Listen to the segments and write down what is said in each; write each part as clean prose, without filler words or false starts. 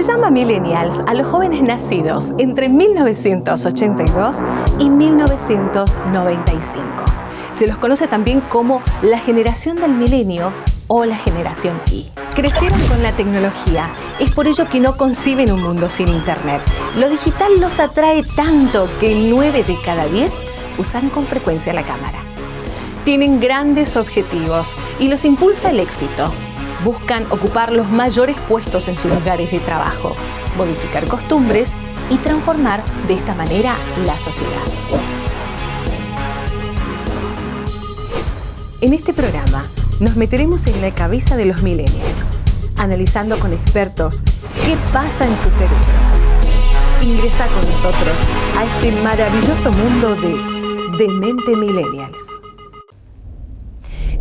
Se llama millennials a los jóvenes nacidos entre 1982 y 1995. Se los conoce también como la generación del milenio o la generación Y. Crecieron con la tecnología, es por ello que no conciben un mundo sin internet. Lo digital los atrae tanto que 9 de cada 10 usan con frecuencia la cámara. Tienen grandes objetivos y los impulsa el éxito. Buscan ocupar los mayores puestos en sus lugares de trabajo, modificar costumbres y transformar de esta manera la sociedad. En este programa nos meteremos en la cabeza de los millennials, analizando con expertos qué pasa en su cerebro. Ingresa con nosotros a este maravilloso mundo de Mente Millennials.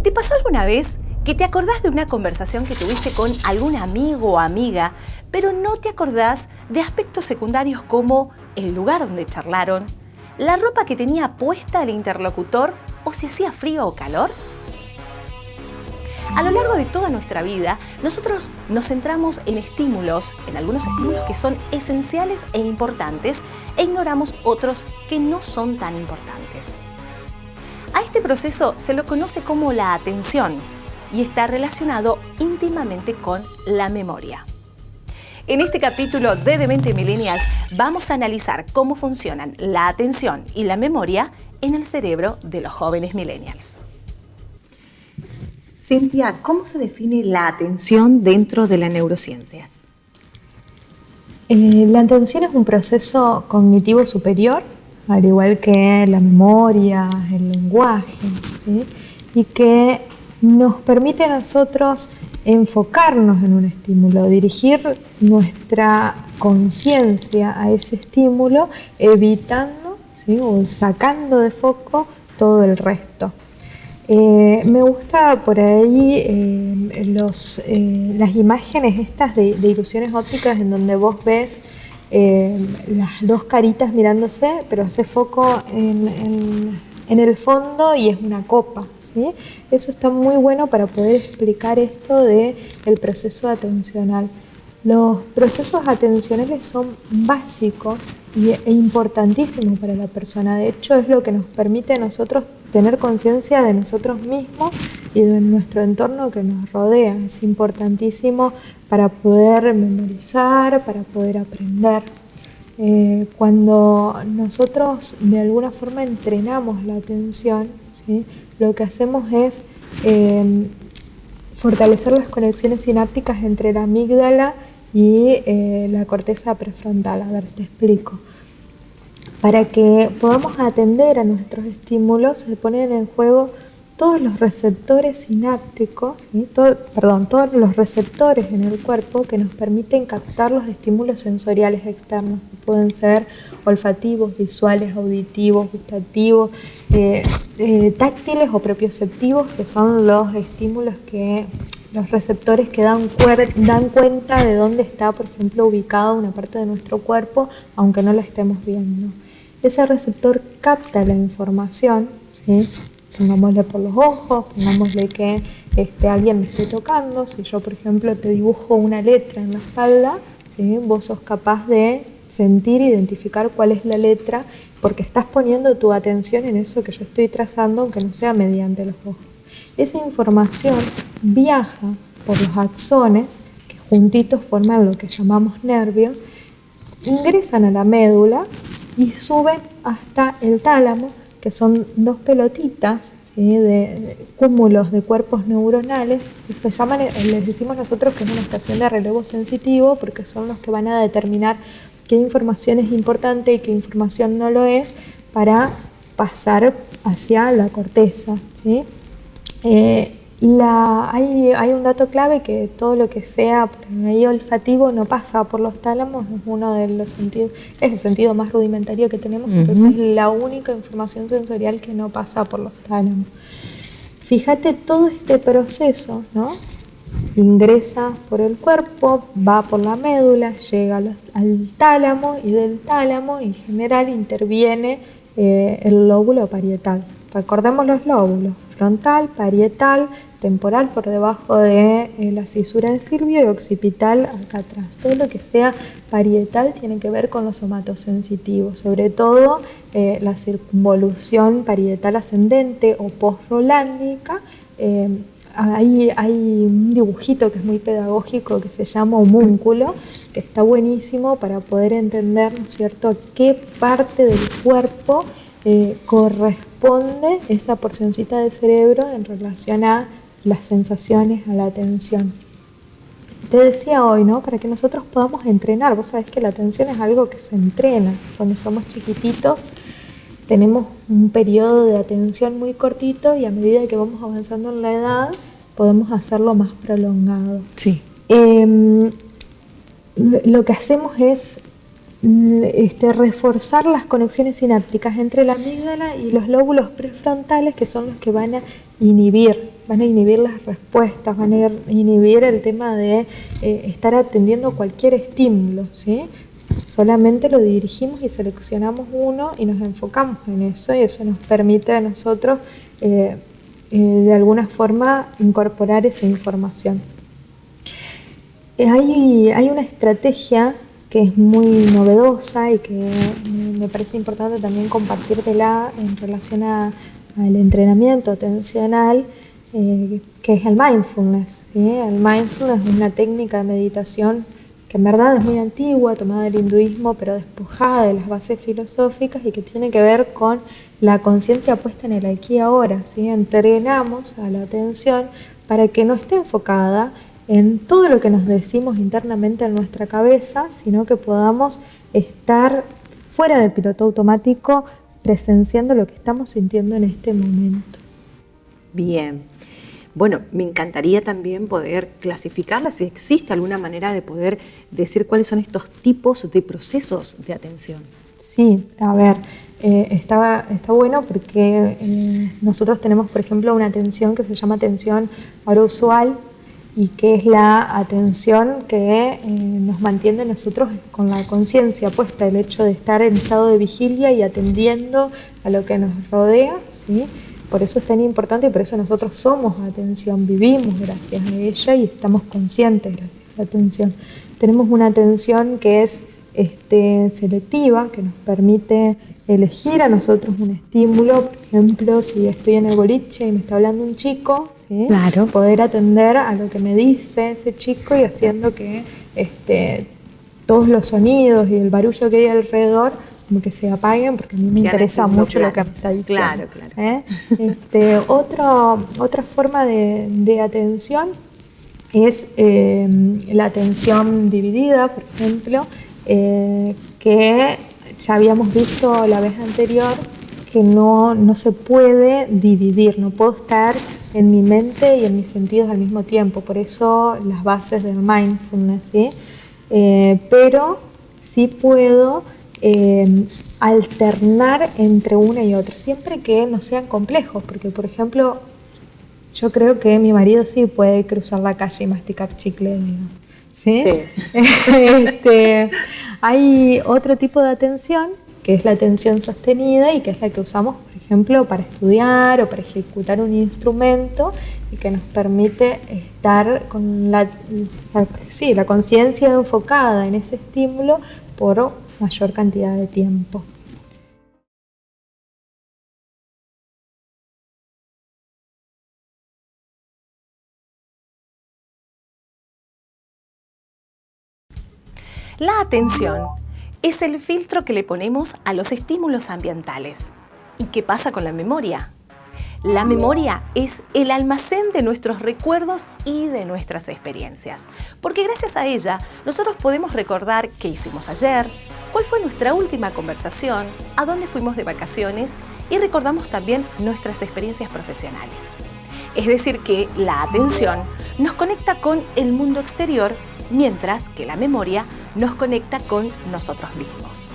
¿Te pasó alguna vez que te acordás de una conversación que tuviste con algún amigo o amiga, pero no te acordás de aspectos secundarios como el lugar donde charlaron, la ropa que tenía puesta el interlocutor o si hacía frío o calor? A lo largo de toda nuestra vida, nosotros nos centramos en algunos estímulos que son esenciales e importantes, e ignoramos otros que no son tan importantes. A este proceso se lo conoce como la atención y está relacionado íntimamente con la memoria. En este capítulo de Mente Millennials vamos a analizar cómo funcionan la atención y la memoria en el cerebro de los jóvenes millennials. Cintia, ¿cómo se define la atención dentro de las neurociencias? La atención es un proceso cognitivo superior, al igual que la memoria, el lenguaje, ¿sí? Y que nos permite a nosotros enfocarnos en un estímulo, dirigir nuestra conciencia a ese estímulo, evitando, ¿sí?, o sacando de foco todo el resto. Me gusta por ahí las imágenes estas de ilusiones ópticas en donde vos ves las dos caritas mirándose, pero hace foco en el fondo y es una copa, ¿sí? Eso está muy bueno para poder explicar esto del proceso atencional. Los procesos atencionales son básicos e importantísimos para la persona. De hecho, es lo que nos permite a nosotros tener conciencia de nosotros mismos y de nuestro entorno que nos rodea. Es importantísimo para poder memorizar, para poder aprender. Cuando nosotros de alguna forma entrenamos la atención, ¿sí?, lo que hacemos es fortalecer las conexiones sinápticas entre la amígdala y la corteza prefrontal. A ver, te explico. Para que podamos atender a nuestros estímulos se ponen en juego todos los receptores sinápticos, ¿sí?, todos los receptores en el cuerpo que nos permiten captar los estímulos sensoriales externos, que pueden ser olfativos, visuales, auditivos, gustativos, táctiles o propioceptivos, que son los estímulos los receptores que dan cuenta de dónde está, por ejemplo, ubicada una parte de nuestro cuerpo, aunque no la estemos viendo. Ese receptor capta la información, ¿sí? Pongámosle por los ojos, pongámosle que alguien me esté tocando. Si yo, por ejemplo, te dibujo una letra en la espalda, ¿sí?, vos sos capaz de sentir, identificar cuál es la letra, porque estás poniendo tu atención en eso que yo estoy trazando, aunque no sea mediante los ojos. Esa información viaja por los axones, que juntitos forman lo que llamamos nervios, ingresan a la médula y suben hasta el tálamo, que son dos pelotitas, ¿sí?, de cúmulos de cuerpos neuronales, que se llaman, les decimos nosotros que es una estación de relevo sensitivo, porque son los que van a determinar qué información es importante y qué información no lo es, para pasar hacia la corteza, ¿sí? Hay un dato clave, que todo lo que sea por ahí olfativo no pasa por los tálamos, es uno de los sentidos, es el sentido más rudimentario que tenemos, entonces es la única información sensorial que no pasa por los tálamos. Fíjate todo este proceso, ¿no? Ingresa por el cuerpo, va por la médula, llega al tálamo, y del tálamo en general interviene el lóbulo parietal, Recordemos los lóbulos: frontal, parietal, temporal por debajo de la cisura de Silvio y occipital acá atrás. Todo lo que sea parietal tiene que ver con los somatosensitivos, sobre todo la circunvolución parietal ascendente o postrolándica. Hay un dibujito que es muy pedagógico que se llama homúnculo, que está buenísimo para poder entender, ¿no es cierto?, a qué parte del cuerpo corresponde esa porcioncita de cerebro en relación a las sensaciones, a la atención. Te decía hoy, ¿no?, para que nosotros podamos entrenar. Vos sabés que la atención es algo que se entrena. Cuando somos chiquititos tenemos un periodo de atención muy cortito y a medida que vamos avanzando en la edad podemos hacerlo más prolongado. Sí. Lo que hacemos es reforzar las conexiones sinápticas entre la amígdala y los lóbulos prefrontales, que son los que van a inhibir las respuestas, van a inhibir el tema de estar atendiendo cualquier estímulo, ¿sí? Solamente lo dirigimos y seleccionamos uno y nos enfocamos en eso, y eso nos permite a nosotros de alguna forma incorporar esa información. Hay una estrategia que es muy novedosa y que me parece importante también compartírtela en relación al entrenamiento atencional, que es el mindfulness, ¿sí? El mindfulness es una técnica de meditación que en verdad es muy antigua, tomada del hinduismo, pero despojada de las bases filosóficas, y que tiene que ver con la conciencia puesta en el aquí y ahora, ¿sí? Entrenamos a la atención para que no esté enfocada en todo lo que nos decimos internamente en nuestra cabeza, sino que podamos estar fuera del piloto automático, presenciando lo que estamos sintiendo en este momento. Bien. Bueno, me encantaría también poder clasificarlas, si existe alguna manera de poder decir cuáles son estos tipos de procesos de atención. Sí, a ver, está bueno porque nosotros tenemos, por ejemplo, una atención que se llama atención arousual, y que es la atención que nos mantiene nosotros con la conciencia puesta, el hecho de estar en estado de vigilia y atendiendo a lo que nos rodea, ¿sí? Por eso es tan importante y por eso nosotros somos atención, vivimos gracias a ella y estamos conscientes gracias a la atención. Tenemos una atención que es selectiva, que nos permite elegir a nosotros un estímulo. Por ejemplo, si estoy en el boliche y me está hablando un chico, ¿sí? Claro. Poder atender a lo que me dice ese chico y haciendo que todos los sonidos y el barullo que hay alrededor como que se apaguen, porque a mí me interesa mucho lo que me está diciendo. Claro. Otra forma de atención es la atención dividida, por ejemplo, que ya habíamos visto la vez anterior que no se puede dividir, no puedo estar en mi mente y en mis sentidos al mismo tiempo, por eso las bases del mindfulness, ¿sí? Pero sí puedo alternar entre una y otra, siempre que no sean complejos, porque por ejemplo, yo creo que mi marido sí puede cruzar la calle y masticar chicle, digamos, ¿sí? Sí. Hay otro tipo de atención, que es la atención sostenida y que es la que usamos, por ejemplo, para estudiar o para ejecutar un instrumento, y que nos permite estar con la conciencia enfocada en ese estímulo por mayor cantidad de tiempo. La atención es el filtro que le ponemos a los estímulos ambientales. ¿Y qué pasa con la memoria? La memoria es el almacén de nuestros recuerdos y de nuestras experiencias, porque gracias a ella nosotros podemos recordar qué hicimos ayer, cuál fue nuestra última conversación, a dónde fuimos de vacaciones, y recordamos también nuestras experiencias profesionales. Es decir, que la atención nos conecta con el mundo exterior, mientras que la memoria nos conecta con nosotros mismos.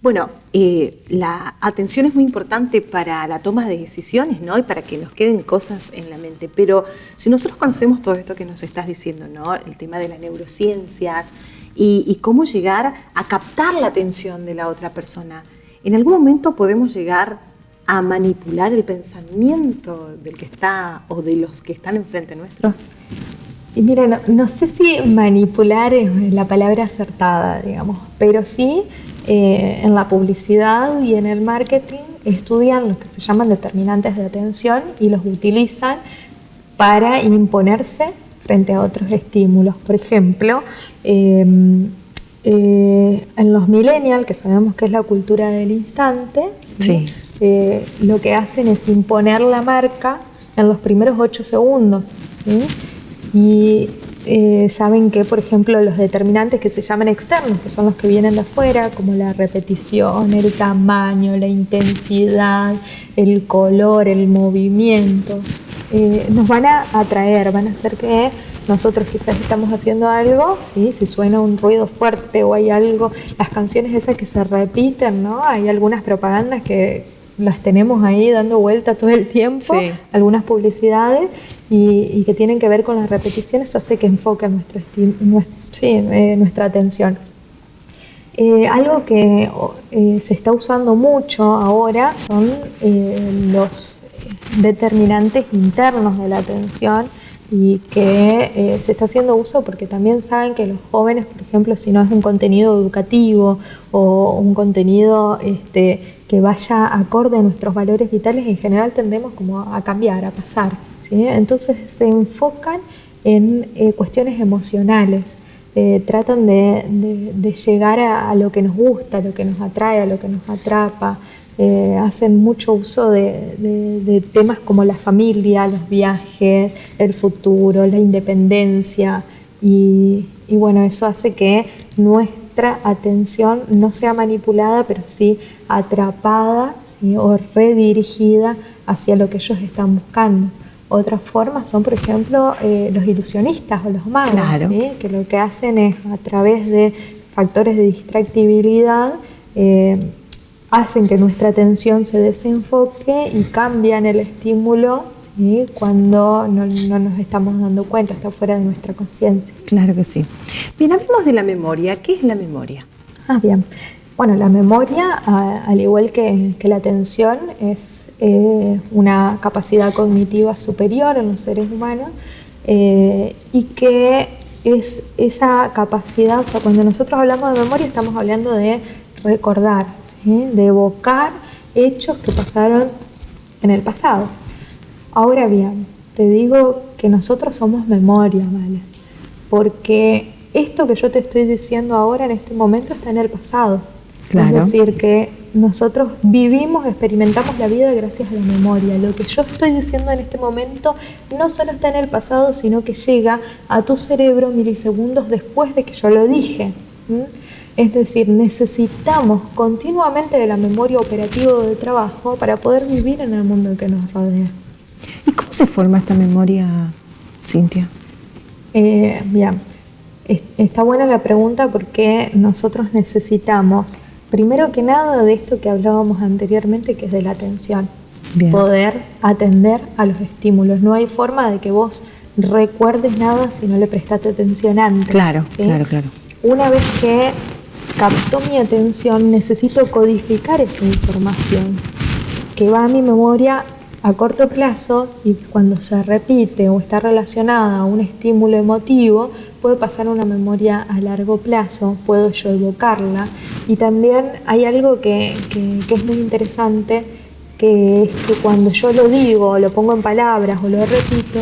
Bueno, la atención es muy importante para la toma de decisiones, ¿no? Y para que nos queden cosas en la mente. Pero si nosotros conocemos todo esto que nos estás diciendo, ¿no? El tema de las neurociencias y cómo llegar a captar la atención de la otra persona, ¿en algún momento podemos llegar a manipular el pensamiento del que está o de los que están enfrente nuestro? Y mira, no sé si manipular es la palabra acertada, digamos, pero sí en la publicidad y en el marketing estudian los que se llaman determinantes de atención y los utilizan para imponerse frente a otros estímulos. Por ejemplo, en los millennials, que sabemos que es la cultura del instante, ¿sí? Lo que hacen es imponer la marca en los primeros 8 segundos, ¿sí? Y saben que, por ejemplo, los determinantes que se llaman externos, que son los que vienen de afuera, como la repetición, el tamaño, la intensidad, el color, el movimiento, nos van a atraer, van a hacer que nosotros quizás estamos haciendo algo, ¿sí? Si suena un ruido fuerte o hay algo, las canciones esas que se repiten, ¿no? Hay algunas propagandas que las tenemos ahí dando vuelta todo el tiempo, sí. Algunas publicidades, y que tienen que ver con la repetición. Eso hace que enfoque nuestra atención. Algo que se está usando mucho ahora son los determinantes internos de la atención, y que se está haciendo uso porque también saben que los jóvenes, por ejemplo, si no es un contenido educativo o un contenido que vaya acorde a nuestros valores vitales, en general tendemos como a cambiar, a pasar, ¿sí? Entonces se enfocan en cuestiones emocionales, tratan de llegar a lo que nos gusta, a lo que nos atrae, a lo que nos atrapa. Hacen mucho uso de temas como la familia, los viajes, el futuro, la independencia, y bueno, eso hace que nuestra atención no sea manipulada, pero sí atrapada, ¿sí? O redirigida hacia lo que ellos están buscando. Otras formas son, por ejemplo, los ilusionistas o los magos, claro. ¿Sí? Que lo que hacen es, a través de factores de distractibilidad, hacen que nuestra atención se desenfoque y cambian el estímulo, ¿sí? Cuando no nos estamos dando cuenta, está fuera de nuestra conciencia. Claro que sí. Bien, hablemos de la memoria. ¿Qué es la memoria? Bien. Bueno, la memoria, al igual que la atención, es una capacidad cognitiva superior en los seres humanos, y que es esa capacidad, o sea, cuando nosotros hablamos de memoria estamos hablando de recordar, ¿sí? De evocar hechos que pasaron en el pasado. Ahora bien, te digo que nosotros somos memoria, ¿vale? Porque esto que yo te estoy diciendo ahora en este momento está en el pasado. Claro. Es decir, que nosotros vivimos, experimentamos la vida gracias a la memoria. Lo que yo estoy diciendo en este momento no solo está en el pasado, sino que llega a tu cerebro milisegundos después de que yo lo dije. Es decir, necesitamos continuamente de la memoria operativa o de trabajo para poder vivir en el mundo que nos rodea. ¿Y cómo se forma esta memoria, Cintia? Bien, está buena la pregunta, porque nosotros necesitamos, primero que nada, de esto que hablábamos anteriormente, que es de la atención. Bien. Poder atender a los estímulos. No hay forma de que vos recuerdes nada si no le prestaste atención antes. Claro, ¿sí? Claro. Una vez que captó mi atención, necesito codificar esa información que va a mi memoria a corto plazo, y cuando se repite o está relacionada a un estímulo emotivo, puede pasar a una memoria a largo plazo, puedo yo evocarla. Y también hay algo que es muy interesante, que es que cuando yo lo digo, lo pongo en palabras o lo repito,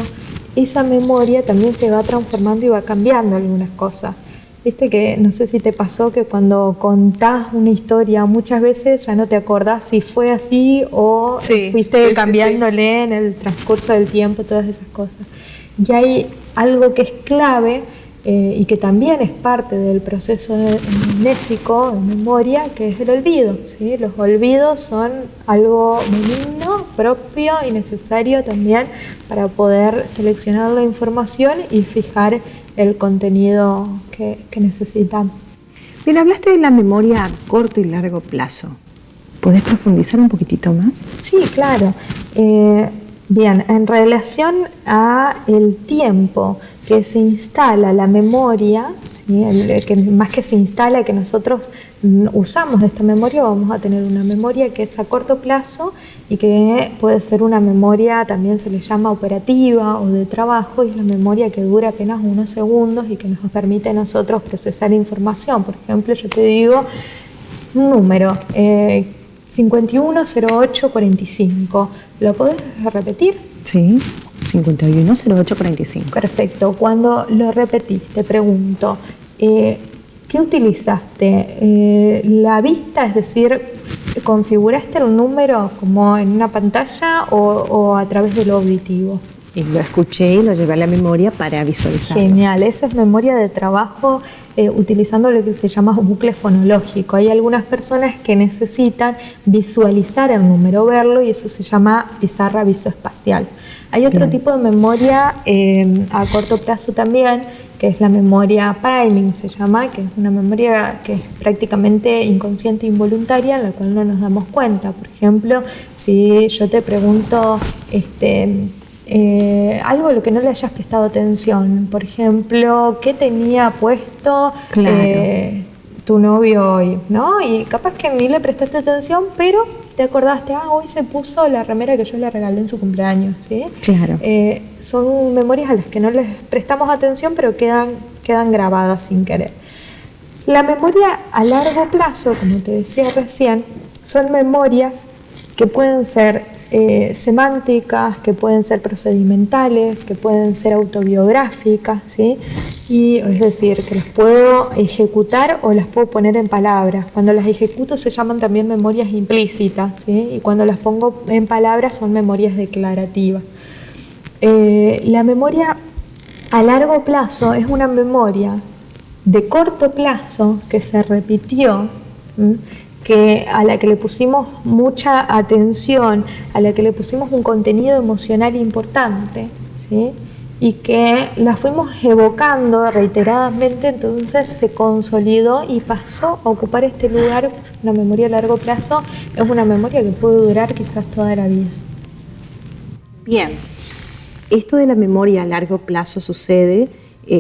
esa memoria también se va transformando y va cambiando algunas cosas. Viste que, no sé si te pasó, que cuando contás una historia muchas veces ya no te acordás si fue así o fuiste cambiándole en el transcurso del tiempo, todas esas cosas. Y hay algo que es clave y que también es parte del proceso mnésico, de memoria, que es el olvido, ¿sí? Los olvidos son algo benigno, propio y necesario también para poder seleccionar la información y fijar el contenido que necesitamos. Bien, hablaste de la memoria a corto y largo plazo. ¿Podés profundizar un poquitito más? Sí, claro. Bien, en relación a el tiempo, que se instala la memoria, ¿sí? Que más que se instala, que nosotros usamos esta memoria, vamos a tener una memoria que es a corto plazo y que puede ser una memoria, también se le llama operativa o de trabajo, y es la memoria que dura apenas unos segundos y que nos permite a nosotros procesar información. Por ejemplo, yo te digo un número, 510845. ¿Lo podés repetir? Sí, 510845. Perfecto. Cuando lo repetís, te pregunto, ¿qué utilizaste? ¿La vista, es decir, configuraste el número como en una pantalla o a través de lo auditivo? Y lo escuché y lo llevé a la memoria para visualizarlo. Genial, esa es memoria de trabajo utilizando lo que se llama bucle fonológico. Hay algunas personas que necesitan visualizar el número, verlo, y eso se llama pizarra visoespacial. Hay otro tipo de memoria a corto plazo también, que es la memoria priming, se llama, que es una memoria que es prácticamente inconsciente e involuntaria, en la cual no nos damos cuenta. Por ejemplo, si yo te pregunto algo a lo que no le hayas prestado atención, por ejemplo, ¿qué tenía puesto tu novio hoy? ¿No? Y capaz que ni le prestaste atención, pero te acordaste, hoy se puso la remera que yo le regalé en su cumpleaños, ¿sí? Claro. Son memorias a las que no les prestamos atención, pero quedan grabadas sin querer. La memoria a largo plazo, como te decía recién, son memorias que pueden ser semánticas, que pueden ser procedimentales, que pueden ser autobiográficas, ¿sí? Y es decir, que las puedo ejecutar o las puedo poner en palabras. Cuando las ejecuto se llaman también memorias implícitas, ¿sí? Y cuando las pongo en palabras son memorias declarativas. La memoria a largo plazo es una memoria de corto plazo que se repitió, a la que le pusimos mucha atención, a la que le pusimos un contenido emocional importante, ¿sí? Y que la fuimos evocando reiteradamente, entonces se consolidó y pasó a ocupar este lugar. Una memoria a largo plazo es una memoria que puede durar quizás toda la vida. Bien, esto de la memoria a largo plazo sucede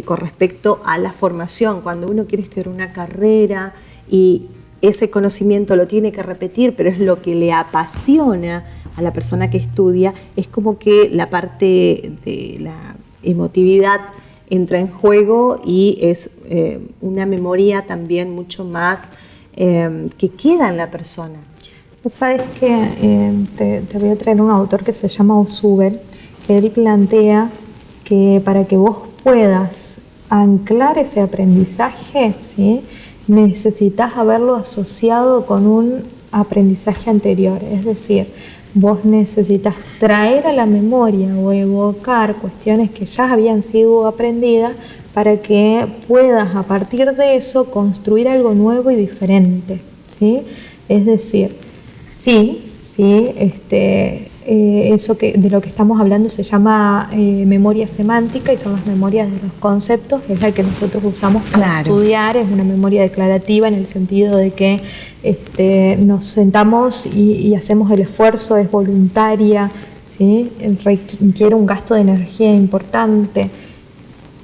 con respecto a la formación, cuando uno quiere estudiar una carrera y ese conocimiento lo tiene que repetir, pero es lo que le apasiona a la persona que estudia, es como que la parte de la emotividad entra en juego y es una memoria también mucho más que queda en la persona. Sabes que te voy a traer un autor que se llama Osuber, que él plantea que para que vos puedas anclar ese aprendizaje, ¿sí?, necesitas haberlo asociado con un aprendizaje anterior. Es decir, vos necesitas traer a la memoria o evocar cuestiones que ya habían sido aprendidas para que puedas a partir de eso construir algo nuevo y diferente, ¿sí? Es decir, eso de lo que estamos hablando se llama memoria semántica y son las memorias de los conceptos, es la que nosotros usamos para estudiar, es una memoria declarativa en el sentido de que nos sentamos y hacemos el esfuerzo, es voluntaria, ¿sí? Requiere un gasto de energía importante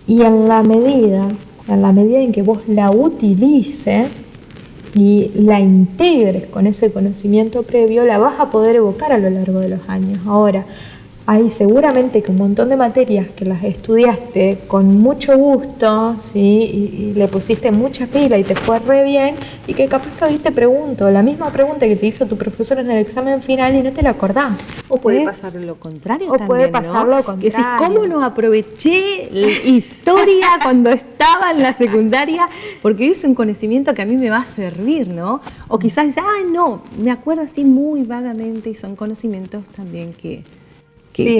y en la medida en que vos la utilices y la integres con ese conocimiento previo, la vas a poder evocar a lo largo de los años. Ahora, hay seguramente que un montón de materias que las estudiaste con mucho gusto, ¿sí?, y le pusiste mucha pila y te fue re bien, y que capaz que hoy te pregunto la misma pregunta que te hizo tu profesor en el examen final y no te la acordás. O puede pasar lo contrario también, puede pasar lo contrario. Que decís, ¿cómo no aproveché historia cuando estaba en la secundaria? Porque es un conocimiento que a mí me va a servir, ¿no? O quizás dices, no, me acuerdo así muy vagamente, y son conocimientos también que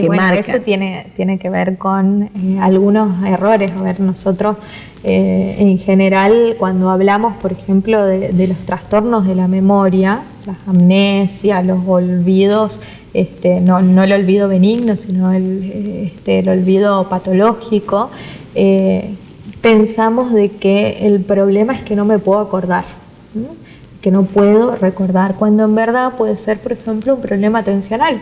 marcan. Eso tiene que ver con algunos errores. A ver, nosotros en general cuando hablamos, por ejemplo, de los trastornos de la memoria, las amnesias, los olvidos, no el olvido benigno, sino el olvido patológico, pensamos de que el problema es que no me puedo acordar, ¿no?, que no puedo recordar, cuando en verdad puede ser, por ejemplo, un problema atencional,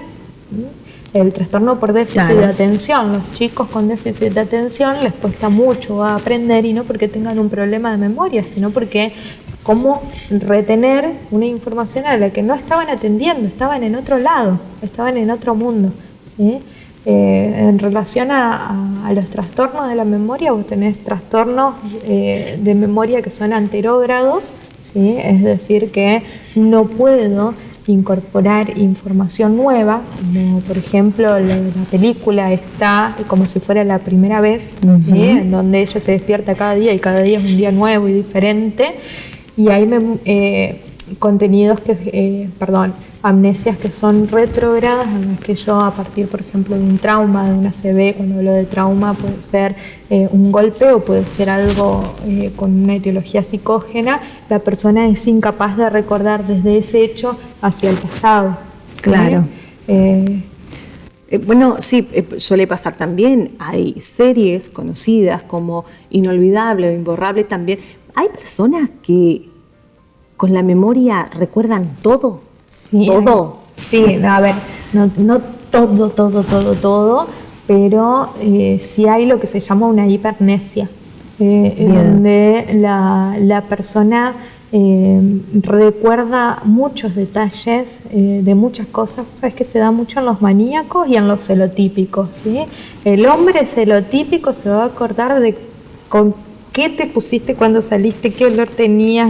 ¿no? el trastorno por déficit de atención. Los chicos con déficit de atención les cuesta mucho aprender, y no porque tengan un problema de memoria, sino porque cómo retener una información a la que no estaban atendiendo, estaban en otro lado, estaban en otro mundo, ¿sí? En relación a los trastornos de la memoria, vos tenés trastornos de memoria que son anterógrados, ¿sí? Es decir, que no puedo incorporar información nueva, como por ejemplo la película está como si fuera la primera vez, ¿sí? En donde ella se despierta cada día y cada día es un día nuevo y diferente, y hay contenidos amnesias que son retrógradas, en las que yo, a partir, por ejemplo, de un trauma, de una ACV, cuando hablo de trauma puede ser un golpe o puede ser algo con una etiología psicógena, la persona es incapaz de recordar desde ese hecho hacia el pasado. Claro. Bueno, sí, suele pasar también. Hay series conocidas como Inolvidable o Imborrable también. Hay personas que con la memoria recuerdan todo. Sí, todo. Sí, a ver, no todo, pero sí hay lo que se llama una hipermnesia, donde la persona recuerda muchos detalles de muchas cosas. Sabes que se da mucho en los maníacos y en los celotípicos, ¿sí? El hombre celotípico se va a acordar de con qué te pusiste cuando saliste, qué olor tenías,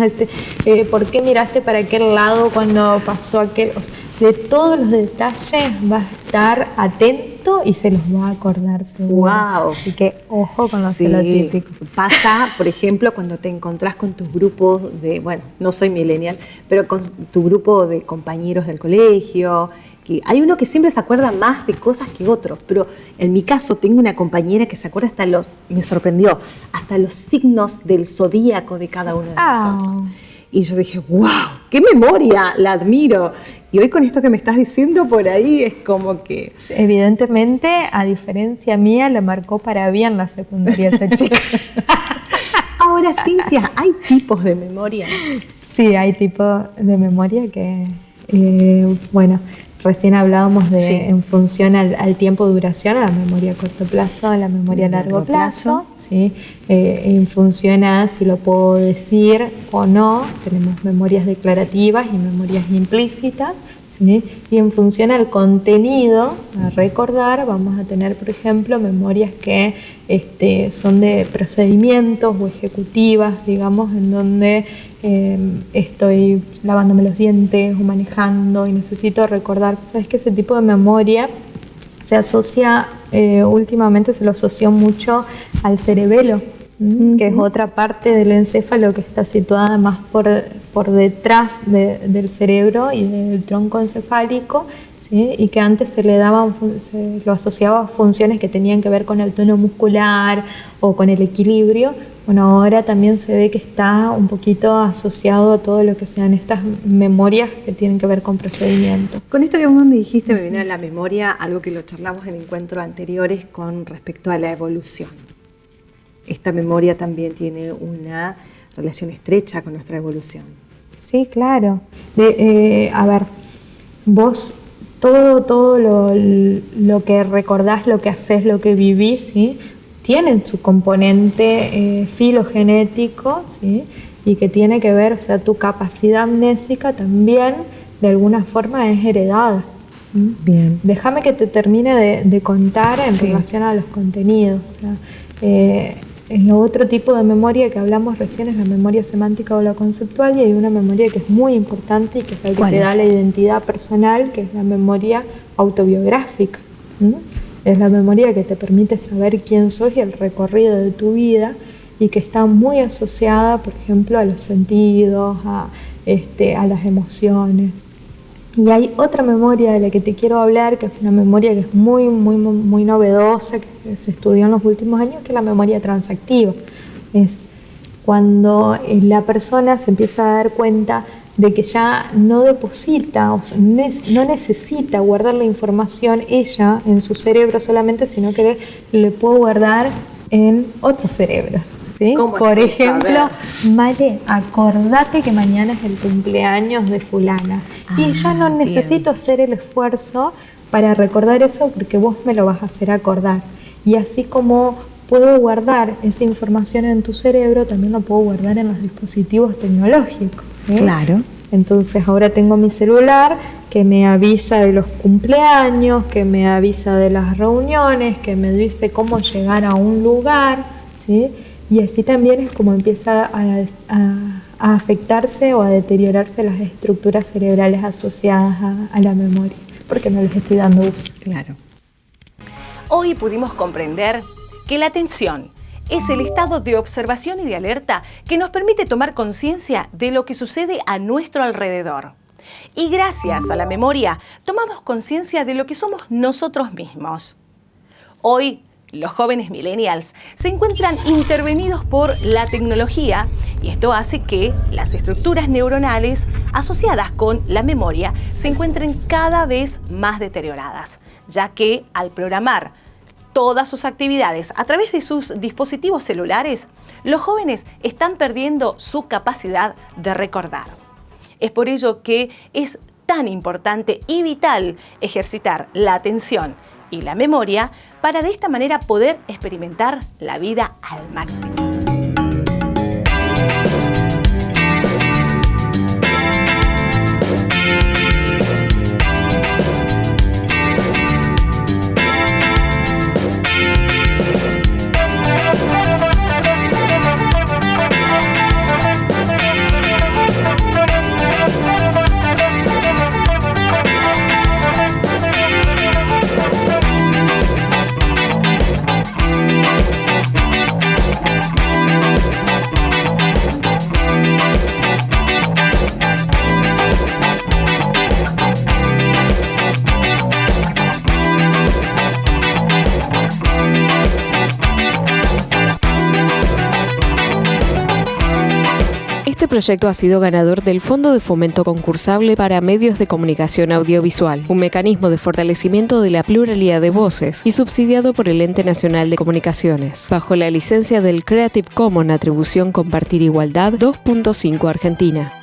por qué miraste para aquel lado cuando pasó aquel. O sea, de todos los detalles va a estar atento y se los va a acordar seguro. ¡Wow! Así que ojo con los celotípicos. Pasa, por ejemplo, cuando te encontrás con tus grupos de, bueno, no soy millennial, pero con tu grupo de compañeros del colegio, que hay uno que siempre se acuerda más de cosas que otros, pero en mi caso tengo una compañera que se acuerda me sorprendió, hasta los signos del zodíaco de cada uno de nosotros. Y yo dije, ¡wow! ¡Qué memoria! La admiro. Y hoy con esto que me estás diciendo por ahí es como que... Evidentemente, a diferencia mía, la marcó para bien la secundaria esa chica. Ahora, Cintia, ¿hay tipos de memoria? Sí, hay tipos de memoria que, recién hablábamos de en función al tiempo de duración, a la memoria a corto plazo, a la memoria a largo plazo. ¿Sí? En función a si lo puedo decir o no, tenemos memorias declarativas y memorias implícitas. ¿Sí? Y en función al contenido a recordar, vamos a tener, por ejemplo, memorias que son de procedimientos o ejecutivas, digamos, en donde estoy lavándome los dientes o manejando y necesito recordar. Sabes que ese tipo de memoria se asocia, últimamente se lo asoció mucho al cerebelo, que es otra parte del encéfalo que está situada más por detrás del cerebro y del tronco encefálico, ¿sí? Y que antes se lo asociaba a funciones que tenían que ver con el tono muscular o con el equilibrio. Bueno, ahora también se ve que está un poquito asociado a todo lo que sean estas memorias que tienen que ver con procedimientos. Con esto que vos me dijiste me viene a la memoria algo que lo charlamos en encuentros anteriores con respecto a la evolución. Esta memoria también tiene una relación estrecha con nuestra evolución. Sí, claro. A ver, vos todo lo que recordás, lo que haces, lo que vivís, ¿sí? Tienen su componente filogenético, ¿sí? Y que tiene que ver, o sea, tu capacidad amnésica también de alguna forma es heredada. Bien. Déjame que te termine de contar en relación a los contenidos. O sea, otro tipo de memoria que hablamos recién es la memoria semántica o la conceptual, y hay una memoria que es muy importante y que es la que te da la identidad personal, que es la memoria autobiográfica. Es la memoria que te permite saber quién sos y el recorrido de tu vida, y que está muy asociada, por ejemplo, a los sentidos, a las emociones. Y hay otra memoria de la que te quiero hablar, que es una memoria que es muy novedosa, que se estudió en los últimos años, que es la memoria transactiva. Es cuando la persona se empieza a dar cuenta de que ya no deposita, o sea, no necesita guardar la información ella en su cerebro solamente, sino que le puede guardar en otros cerebros. ¿Sí? Por ejemplo, Male, acordate que mañana es el cumpleaños de fulana. Y ya no necesito hacer el esfuerzo para recordar eso porque vos me lo vas a hacer acordar. Y así como puedo guardar esa información en tu cerebro, también lo puedo guardar en los dispositivos tecnológicos, ¿sí? Claro. Entonces ahora tengo mi celular que me avisa de los cumpleaños, que me avisa de las reuniones, que me dice cómo llegar a un lugar, ¿sí? Y así también es como empieza a afectarse o a deteriorarse las estructuras cerebrales asociadas a la memoria, porque no les estoy dando uso. Claro. Hoy pudimos comprender que la atención es el estado de observación y de alerta que nos permite tomar conciencia de lo que sucede a nuestro alrededor. Y gracias a la memoria, tomamos conciencia de lo que somos nosotros mismos. Hoy, los jóvenes millennials se encuentran intervenidos por la tecnología y esto hace que las estructuras neuronales asociadas con la memoria se encuentren cada vez más deterioradas, ya que al programar todas sus actividades a través de sus dispositivos celulares, los jóvenes están perdiendo su capacidad de recordar. Es por ello que es tan importante y vital ejercitar la atención y la memoria para de esta manera poder experimentar la vida al máximo. Este proyecto ha sido ganador del Fondo de Fomento Concursable para Medios de Comunicación Audiovisual, un mecanismo de fortalecimiento de la pluralidad de voces y subsidiado por el Ente Nacional de Comunicaciones, bajo la licencia del Creative Commons Atribución Compartir Igualdad 2.5 Argentina.